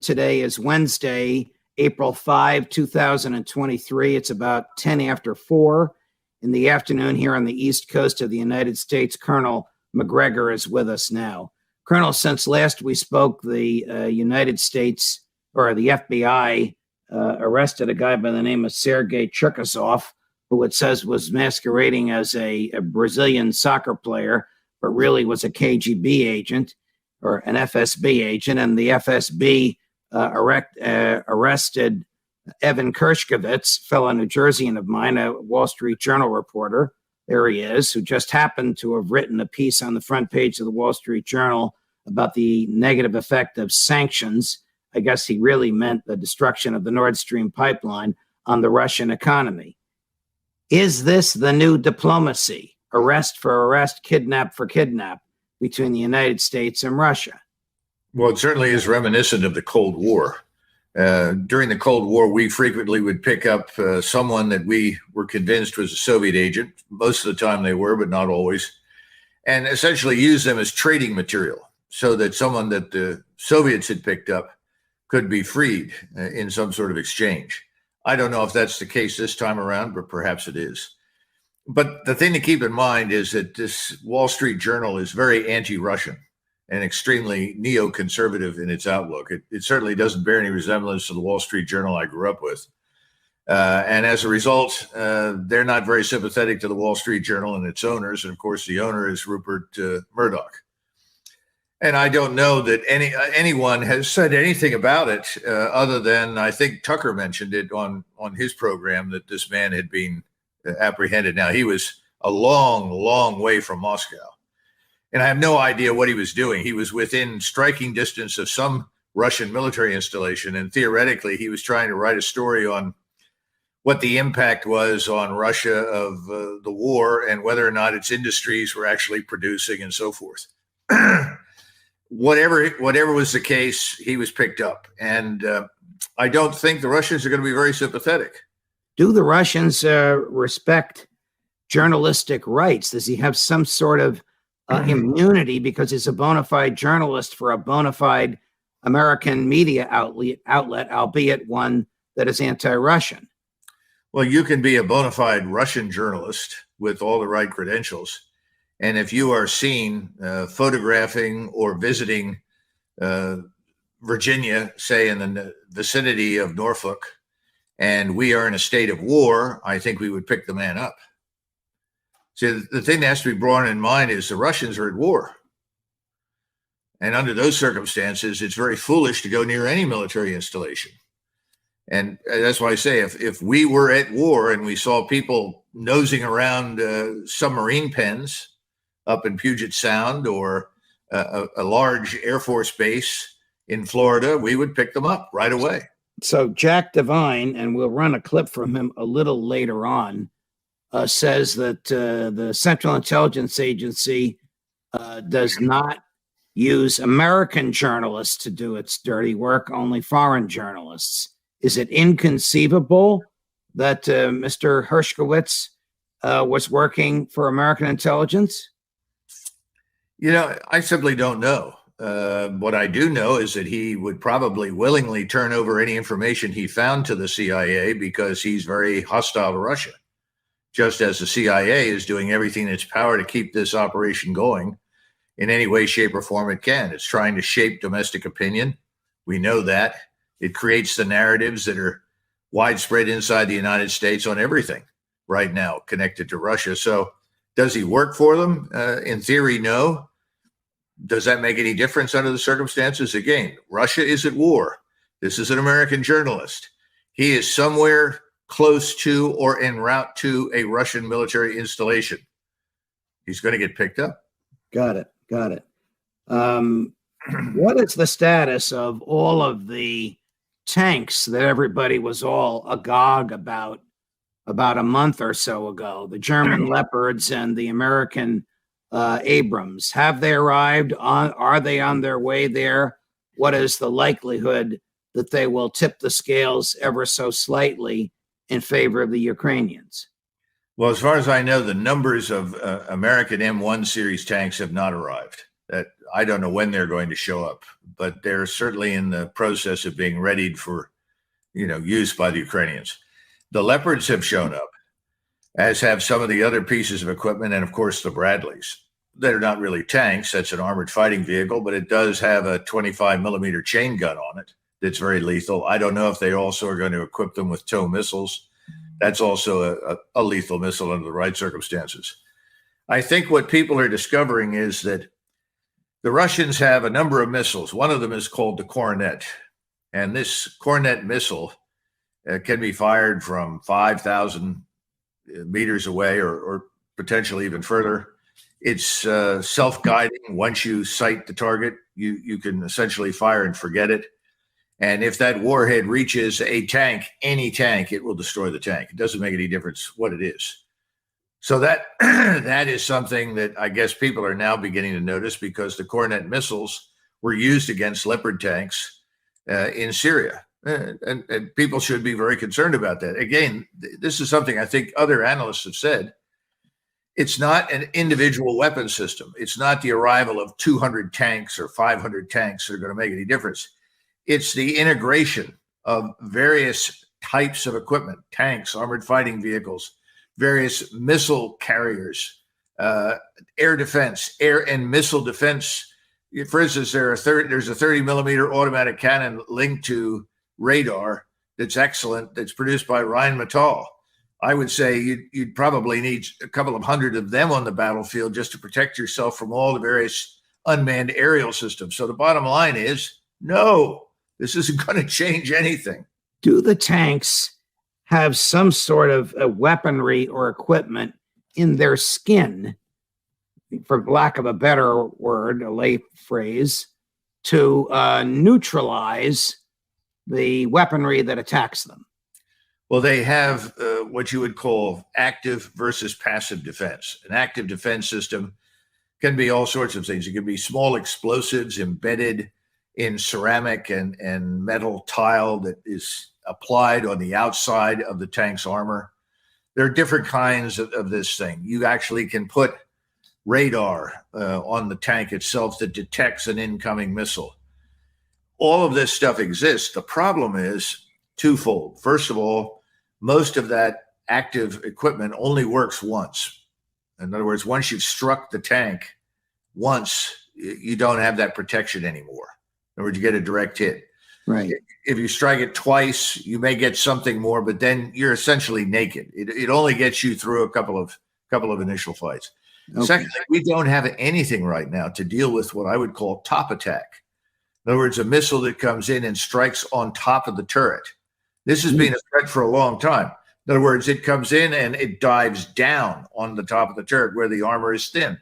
Today is Wednesday, April 5, 2023. It's about 10 after 4 in the afternoon here on the East Coast of the United States. Colonel McGregor is with us now. Colonel, since last we spoke, the United States, or the FBI, arrested a guy by the name of Sergei, who it says was masquerading as a Brazilian soccer player, but really was a KGB agent or an FSB agent. And the FSB arrested Evan Kirsch, fellow New Jerseyan of mine, a Wall Street Journal reporter. There he is, who just happened to have written a piece on the front page of the Wall Street Journal about the negative effect of sanctions. I guess he really meant the destruction of the Nord Stream pipeline on the Russian economy. Is this the new diplomacy? Arrest for arrest, kidnap for kidnap between the United States and Russia? Well, it certainly is reminiscent of the Cold War. During the Cold War, we frequently would pick up someone that we were convinced was a Soviet agent. Most of the time they were, but not always. And essentially use them as trading material so that someone that the Soviets had picked up could be freed in some sort of exchange. I don't know if that's the case this time around, but perhaps it is. But the thing to keep in mind is that this Wall Street Journal is very anti-Russian and extremely neoconservative in its outlook. It certainly doesn't bear any resemblance to the Wall Street Journal I grew up with. And as a result, they're not very sympathetic to the Wall Street Journal and its owners. And of course, the owner is Rupert Murdoch. And I don't know that anyone has said anything about it other than I think Tucker mentioned it on his program that this man had been apprehended. Now, he was a long, long way from Moscow. And I have no idea what he was doing. He was within striking distance of some Russian military installation. And theoretically, he was trying to write a story on what the impact was on Russia of the war and whether or not its industries were actually producing and so forth. Whatever was the case, he was picked up. And I don't think the Russians are going to be very sympathetic. Do the Russians respect journalistic rights? Does he have some sort of immunity because he's a bona fide journalist for a bona fide American media outlet, albeit one that is anti-Russian? Well, you can be a bona fide Russian journalist with all the right credentials. And if you are seen photographing or visiting Virginia, say in the vicinity of Norfolk, and we are in a state of war, I think we would pick the man up. See, the thing that has to be brought in mind is the Russians are at war. And under those circumstances, it's very foolish to go near any military installation. And that's why I say if we were at war and we saw people nosing around submarine pens up in Puget Sound or a large Air Force base in Florida, we would pick them up right away. So Jack Devine, and we'll run a clip from him a little later on, says that the Central Intelligence Agency does not use American journalists to do its dirty work, only foreign journalists. Is it inconceivable that Mr. Hershkowitz was working for American intelligence? You know, I simply don't know. What I do know is that he would probably willingly turn over any information he found to the CIA because he's very hostile to Russia, just as the CIA is doing everything in its power to keep this operation going in any way, shape, or form it can. It's trying to shape domestic opinion. We know that. It creates the narratives that are widespread inside the United States on everything right now connected to Russia. So does he work for them? In theory, no. Does that make any difference under the circumstances? Again, Russia is at war. This is an American journalist. He is somewhere close to or en route to a Russian military installation. He's going to get picked up. Got it. What is the status of all of the tanks that everybody was all agog about a month or so ago? The German Leopards and the American Abrams. Have they arrived? Are they on their way there? What is the likelihood that they will tip the scales ever so slightly in favor of the Ukrainians? Well, as far as I know, the numbers of American M1 series tanks have not arrived. I don't know when they're going to show up, but they're certainly in the process of being readied for, use by the Ukrainians. The Leopards have shown up, as have some of the other pieces of equipment, and of course the Bradleys. They're not really tanks. That's an armored fighting vehicle, but it does have a 25 millimeter chain gun on it that's very lethal. I don't know if they also are going to equip them with TOW missiles. That's also a lethal missile under the right circumstances. I think what people are discovering is that the Russians have a number of missiles. One of them is called the Coronet. And this Coronet missile can be fired from 5,000 meters away or potentially even further. It's self-guiding. Once you sight the target, you can essentially fire and forget it. And if that warhead reaches a tank, any tank, it will destroy the tank. It doesn't make any difference what it is. So that that is something that I guess people are now beginning to notice, because the Coronet missiles were used against Leopard tanks in Syria. And people should be very concerned about that. Again, this is something I think other analysts have said. It's not an individual weapon system. It's not the arrival of 200 tanks or 500 tanks that are going to make any difference. It's the integration of various types of equipment, tanks, armored fighting vehicles, various missile carriers, air defense, air and missile defense. For instance, there's a 30 millimeter automatic cannon linked to radar that's excellent, that's produced by Rheinmetall. I would say you'd probably need a couple of hundred of them on the battlefield just to protect yourself from all the various unmanned aerial systems. So the bottom line is, no, this isn't going to change anything. Do the tanks have some sort of weaponry or equipment in their skin, for lack of a better word, a lay phrase, to neutralize the weaponry that attacks them? Well, they have what you would call active versus passive defense. An active defense system can be all sorts of things. It can be small explosives embedded in ceramic and metal tile that is applied on the outside of the tank's armor. There are different kinds of this thing. You actually can put radar on the tank itself that detects an incoming missile. All of this stuff exists. The problem is twofold. First of all, most of that active equipment only works once. In other words, once you've struck the tank once, you don't have that protection anymore. In other words, you get a direct hit. Right. If you strike it twice, you may get something more, but then you're essentially naked. It only gets you through a couple of initial fights. Okay. Secondly, we don't have anything right now to deal with what I would call top attack. In other words, a missile that comes in and strikes on top of the turret. This has been a threat for a long time. In other words, it comes in and it dives down on the top of the turret where the armor is thin.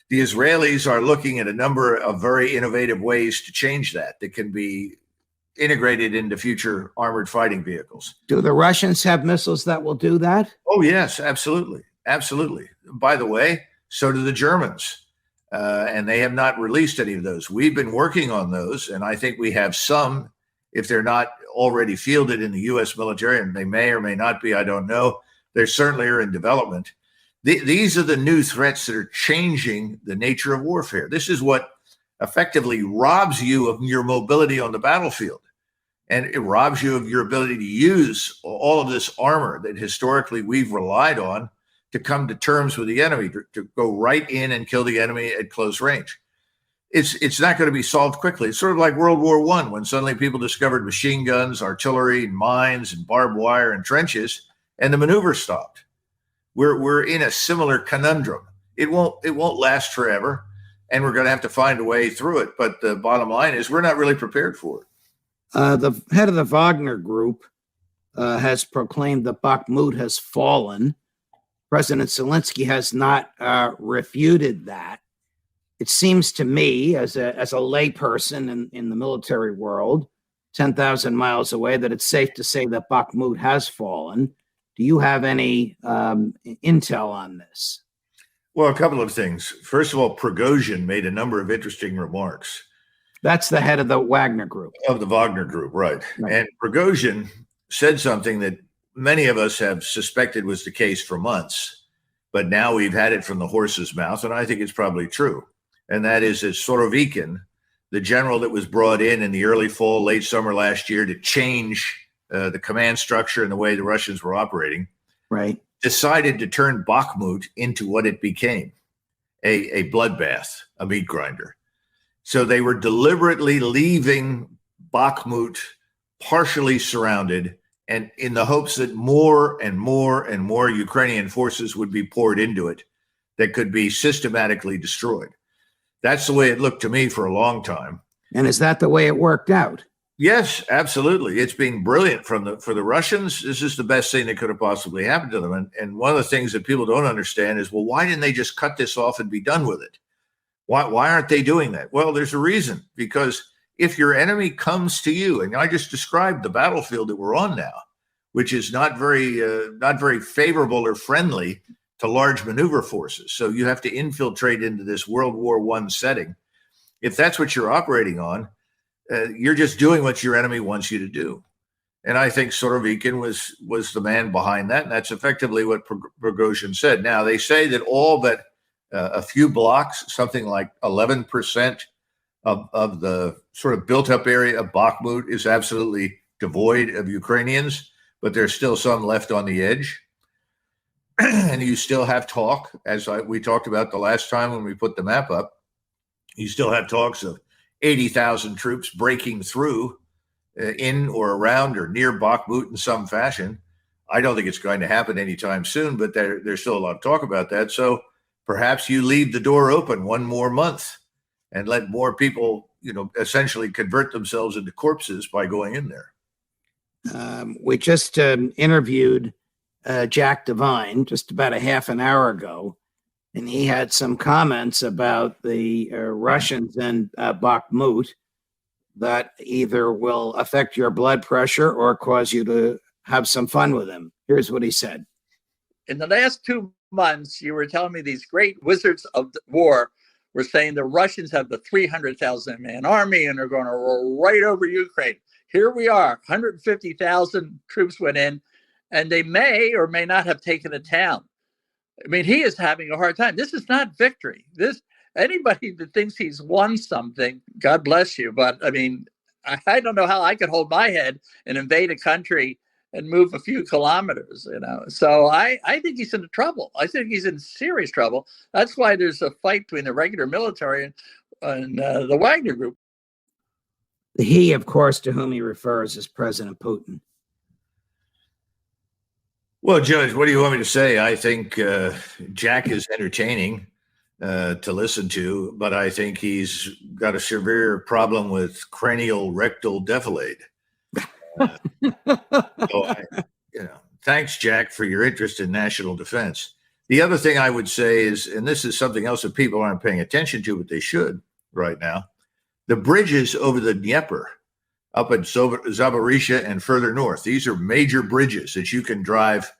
The Israelis are looking at a number of very innovative ways to change that can be integrated into future armored fighting vehicles. Do the Russians have missiles that will do that? Oh, yes, absolutely. Absolutely. By the way, so do the Germans. And they have not released any of those. We've been working on those, and I think we have some, if they're not already fielded in the U.S. military, and they may or may not be, I don't know. They certainly are in development. These are the new threats that are changing the nature of warfare. This is what effectively robs you of your mobility on the battlefield. And it robs you of your ability to use all of this armor that historically we've relied on to come to terms with the enemy, to go right in and kill the enemy at close range. It's not going to be solved quickly. It's sort of like World War I, when suddenly people discovered machine guns, artillery, and mines, and barbed wire and trenches, and the maneuver stopped. We're in a similar conundrum. It won't last forever, and we're going to have to find a way through it. But the bottom line is we're not really prepared for it. The head of the Wagner Group has proclaimed that Bakhmut has fallen. President Zelensky has not refuted that. It seems to me, as a layperson in the military world, 10,000 miles away, that it's safe to say that Bakhmut has fallen. Do you have any intel on this? Well, a couple of things. First of all, Prigozhin made a number of interesting remarks. That's the head of the Wagner Group. Of the Wagner Group, right. And Prigozhin said something that many of us have suspected was the case for months, but now we've had it from the horse's mouth, and I think it's probably true. And that is that Sorovikin, the general that was brought in the early fall, late summer last year to change the command structure and the way the Russians were operating, right, decided to turn Bakhmut into what it became, a bloodbath, a meat grinder. So they were deliberately leaving Bakhmut partially surrounded, and in the hopes that more and more and more Ukrainian forces would be poured into it that could be systematically destroyed. That's the way it looked to me for a long time. And is that the way it worked out? Yes, absolutely. It's been brilliant for the Russians. This is the best thing that could have possibly happened to them. And one of the things that people don't understand is, well, why didn't they just cut this off and be done with it? Why aren't they doing that? Well, there's a reason. Because if your enemy comes to you, and I just described the battlefield that we're on now, which is not very favorable or friendly to large maneuver forces. So you have to infiltrate into this World War I setting. If that's what you're operating on, you're just doing what your enemy wants you to do. And I think Surovikin was the man behind that. And that's effectively what Prigozhin said. Now, they say that all but a few blocks, something like 11% of the sort of built up area of Bakhmut is absolutely devoid of Ukrainians, but there's still some left on the edge. And you still have talk, as we talked about the last time when we put the map up, you still have talks of 80,000 troops breaking through in or around or near Bakhmut in some fashion. I don't think it's going to happen anytime soon, but there's still a lot of talk about that. So perhaps you leave the door open one more month and let more people, essentially convert themselves into corpses by going in there. We just interviewed Jack Devine just about a half an hour ago, and he had some comments about the Russians in Bakhmut that either will affect your blood pressure or cause you to have some fun with them. Here's what he said. In the last 2 months, you were telling me these great wizards of the war were saying the Russians have the 300,000 man army and they're going to roll right over Ukraine. Here we are, 150,000 troops went in, and they may or may not have taken a town. I mean, he is having a hard time. This is not victory. Anybody that thinks he's won something, God bless you. But I mean, I don't know how I could hold my head and invade a country and move a few kilometers, So I think he's in trouble. I think he's in serious trouble. That's why there's a fight between the regular military and the Wagner group. He, of course, to whom he refers is President Putin. Well, Judge, what do you want me to say? I think Jack is entertaining to listen to, but I think he's got a severe problem with cranial rectal defilade. Thanks, Jack, for your interest in national defense. The other thing I would say is, and this is something else that people aren't paying attention to, but they should right now, the bridges over the Dnieper up at Zaporizhia and further north. These are major bridges that you can drive,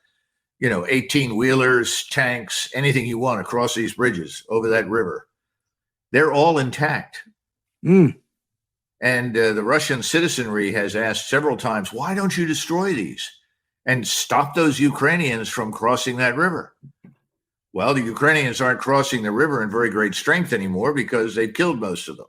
18-wheelers, tanks, anything you want across these bridges over that river. They're all intact. And the Russian citizenry has asked several times, why don't you destroy these and stop those Ukrainians from crossing that river? Well, the Ukrainians aren't crossing the river in very great strength anymore because they've killed most of them.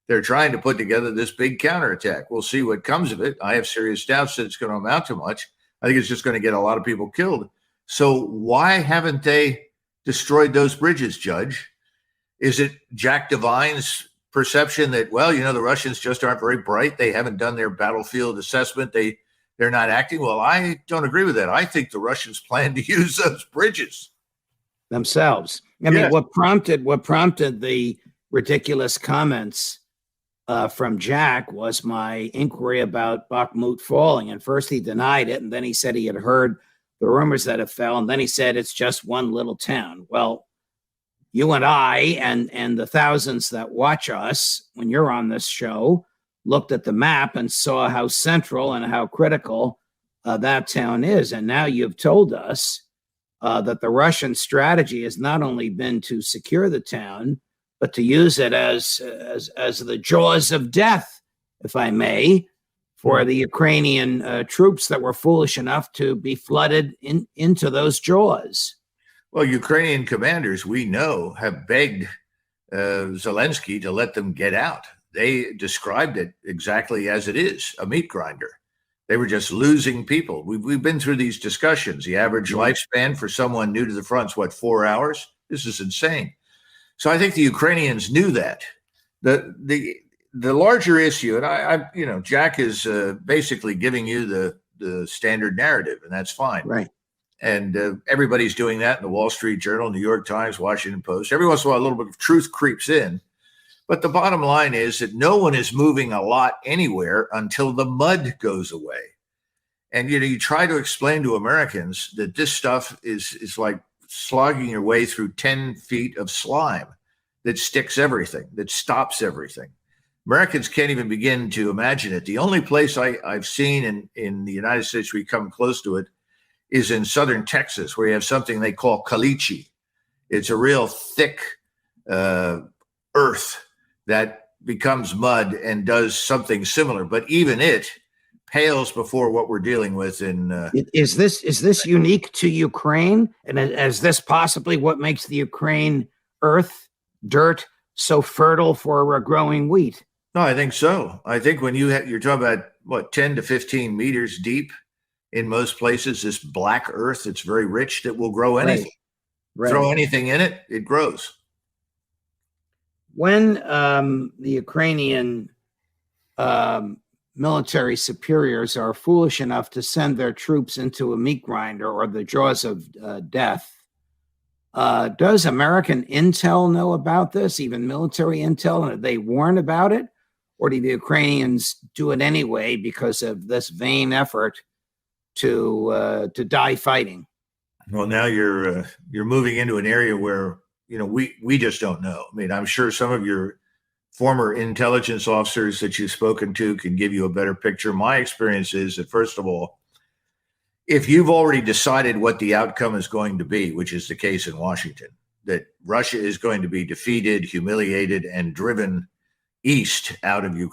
They're trying to put together this big counterattack. We'll see what comes of it. I have serious doubts that it's going to amount to much. I think it's just going to get a lot of people killed. So why haven't they destroyed those bridges, Judge? Is it Jack Devine's perception that, the Russians just aren't very bright? They haven't done their battlefield assessment. They're not acting. Well, I don't agree with that. I think the Russians plan to use those bridges themselves. I mean, what prompted the ridiculous comments from Jack was my inquiry about Bakhmut falling. And first he denied it, and then he said he had heard the rumors that it fell, and then he said it's just one little town. Well, you and I and the thousands that watch us when you're on this show looked at the map and saw how central and how critical that town is. And now you've told us that the Russian strategy has not only been to secure the town, but to use it as the jaws of death, if I may, for the Ukrainian troops that were foolish enough to be flooded into those jaws. Well, Ukrainian commanders, we know, have begged Zelensky to let them get out. they described it exactly as it is, a meat grinder. They were just losing people. We've been through these discussions. The average lifespan for someone new to the front is what, 4 hours? This is insane. So I think the Ukrainians knew that. The larger issue, and I Jack is basically giving you the standard narrative, and that's fine. Right. And everybody's doing that in the Wall Street Journal, New York Times, Washington Post. Every once in a while, a little bit of truth creeps in. But the bottom line is that no one is moving a lot anywhere until the mud goes away. And, you try to explain to Americans that this stuff is like slogging your way through 10 feet of slime that sticks everything, that stops everything. Americans can't even begin to imagine it. The only place I've seen in the United States where you come close to it is in southern Texas, where you have something they call caliche. It's a real thick earth that becomes mud and does something similar. But even it pales before what we're dealing with in. Is this unique to Ukraine? And is this possibly what makes the Ukraine earth, dirt, so fertile for growing wheat? No, I think so. I think when you're talking about what, 10 to 15 meters deep in most places, this black earth, it's very rich, that will grow anything. Right. Throw anything in it, it grows. When the Ukrainian military superiors are foolish enough to send their troops into a meat grinder or the jaws of death, does American intel know about this, even military intel, and are they warned about it? Or do the Ukrainians do it anyway because of this vain effort to die fighting? Well, now you're moving into an area where we just don't know. I mean, I'm sure some of your former intelligence officers that you've spoken to can give you a better picture. My experience is that, first of all, if you've already decided what the outcome is going to be, which is the case in Washington, that Russia is going to be defeated, humiliated, and driven east out of Ukraine,